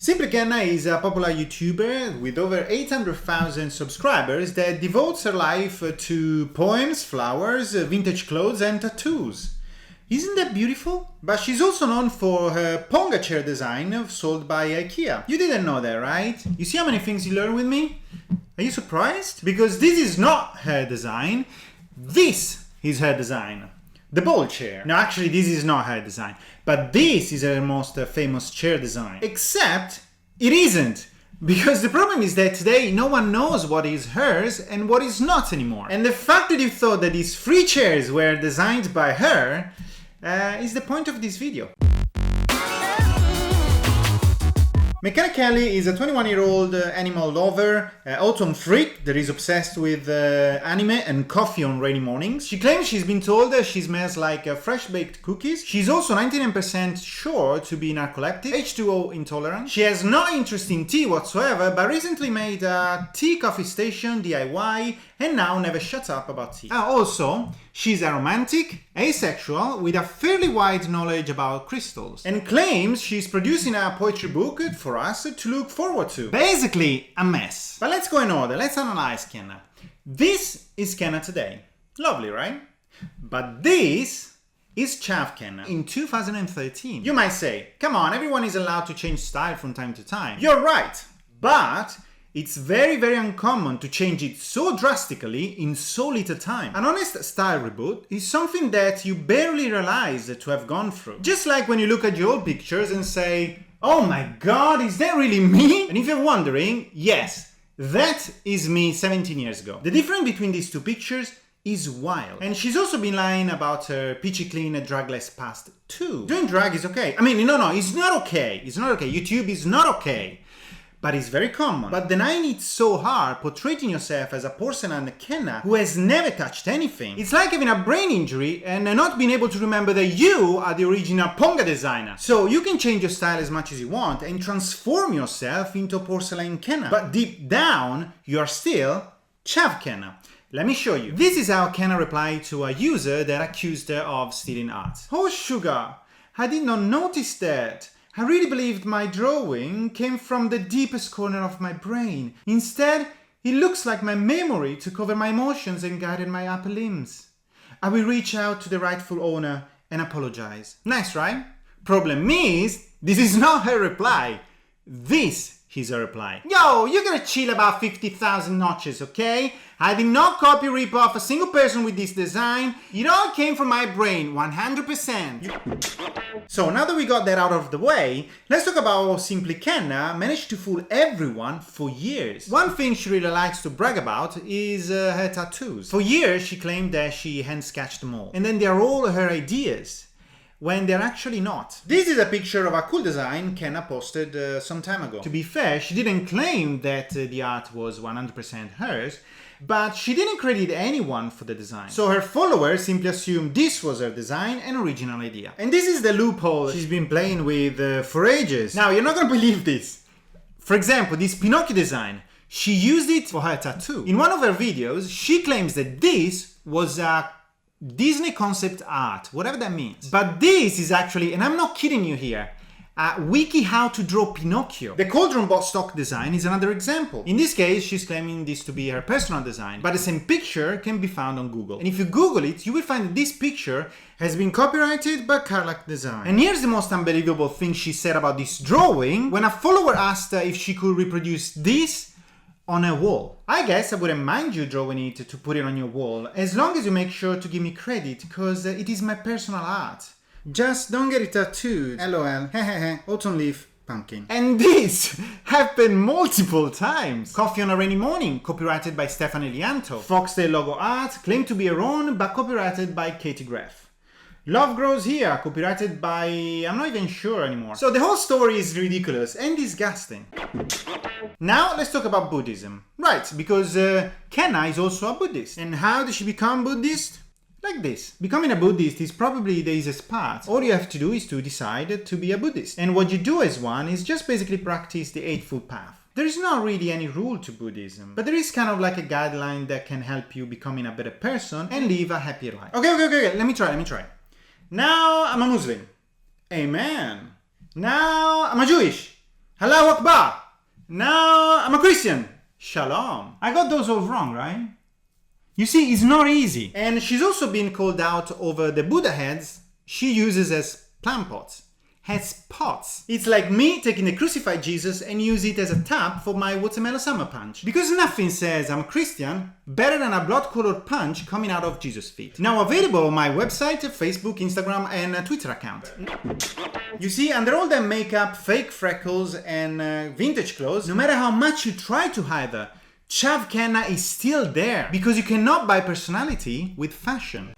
Kenna is a popular YouTuber with over 800,000 subscribers that devotes her life to poems, flowers, vintage clothes and tattoos. Isn't that beautiful? But she's also known for her Ponga chair design sold by IKEA. You didn't know that, right? You see how many things you learn with me? Are you surprised? Because this is not her design. This is her design. The bowl chair. No, actually this is not her design. But this is her most famous chair design. Except it isn't. Because the problem is that today no one knows what is hers and what is not anymore. And the fact that you thought that these 3 chairs were designed by her is the point of this video. McKenna Kaelin is a 21-year-old animal lover, autumn freak that is obsessed with anime and coffee on rainy mornings. She claims she's been told that she smells like fresh-baked cookies. She's also 99% sure to be narcoleptic, H2O intolerant. She has no interest in tea whatsoever, but recently made a tea coffee station DIY and now never shuts up about tea. Also, she's a romantic, asexual, with a fairly wide knowledge about crystals, and claims she's producing a poetry book for us to look forward to. Basically, a mess. But let's go in order, let's analyze Kenna. This is Kenna today. Lovely, right? But this is Kenna in 2013. You might say, come on, everyone is allowed to change style from time to time. You're right, but it's very, very uncommon to change it so drastically in so little time. An honest style reboot is something that you barely realize to have gone through. Just like when you look at your old pictures and say, oh my god, is that really me? And if you're wondering, yes, that is me 17 years ago. The difference between these 2 pictures is wild. And she's also been lying about her peachy clean drugless past too. Doing drag is okay. I mean, no, it's not okay. It's not okay. YouTube is not okay. But it's very common. But denying it so hard, portraying yourself as a porcelain Kenna who has never touched anything. It's like having a brain injury and not being able to remember that you are the original Ponga designer. So you can change your style as much as you want and transform yourself into porcelain Kenna. But deep down, you're still Kenna. Let me show you. This is how Kenna replied to a user that accused her of stealing art. Oh sugar, I did not notice that. I really believed my drawing came from the deepest corner of my brain. Instead, it looks like my memory took over my emotions and guided my upper limbs. I will reach out to the rightful owner and apologize. Nice, right? Problem is, this is not her reply. This is her reply. Yo, you gotta chill about 50,000 notches, okay? I did not copy or rip off a single person with this design. It all came from my brain, 100%. So now that we got that out of the way, let's talk about how simplykenna managed to fool everyone for years. One thing she really likes to brag about is her tattoos. For years, she claimed that she hand-sketched them all. And then they're all her ideas, when they're actually not. This is a picture of a cool design Kenna posted some time ago. To be fair, she didn't claim that the art was 100% hers, but she didn't credit anyone for the design. So her followers simply assumed this was her design and original idea. And this is the loophole she's been playing with for ages. Now, you're not gonna believe this. For example, this Pinocchio design, she used it for her tattoo. In one of her videos, she claims that this was a Disney concept art, whatever that means. But this is actually, and I'm not kidding you here, a wiki how to draw Pinocchio. The Cauldron bot stock design is another example. In this case, she's claiming this to be her personal design, but the same picture can be found on Google. And if you Google it, you will find that this picture has been copyrighted by Carlac Design. And here's the most unbelievable thing she said about this drawing when a follower asked her if she could reproduce this on a wall. I guess I wouldn't mind you drawing it to put it on your wall, as long as you make sure to give me credit, because it is my personal art. Just don't get it tattooed. LOL. Hehehe. Autumn leaf. Pumpkin. And this happened multiple times. Coffee on a Rainy Morning, copyrighted by Stefano Lianto. Foxtail logo art, claimed to be her own, but copyrighted by Katie Greff. Love Grows Here, copyrighted by... I'm not even sure anymore. So the whole story is ridiculous and disgusting. Now let's talk about Buddhism. Right, because Kenna is also a Buddhist. And how did she become Buddhist? Like this. Becoming a Buddhist is probably the easiest part. All you have to do is to decide to be a Buddhist. And what you do as one is just basically practice the Eightfold Path. There is not really any rule to Buddhism, but there is kind of like a guideline that can help you becoming a better person and live a happier life. Okay, let me try. Now I'm a Muslim. Amen. Now I'm a Jewish. Allahu Akbar. Now I'm a Christian. Shalom. I got those all wrong, right? You see, it's not easy. And she's also been called out over the Buddha heads she uses as plant pots. As pots. It's like me taking the crucified Jesus and use it as a tap for my watermelon summer punch. Because nothing says I'm a Christian better than a blood-colored punch coming out of Jesus' feet. Now available on my website, Facebook, Instagram and Twitter account. You see, under all that makeup, fake freckles and vintage clothes, no matter how much you try to hide her, Chav Kenna is still there. Because you cannot buy personality with fashion.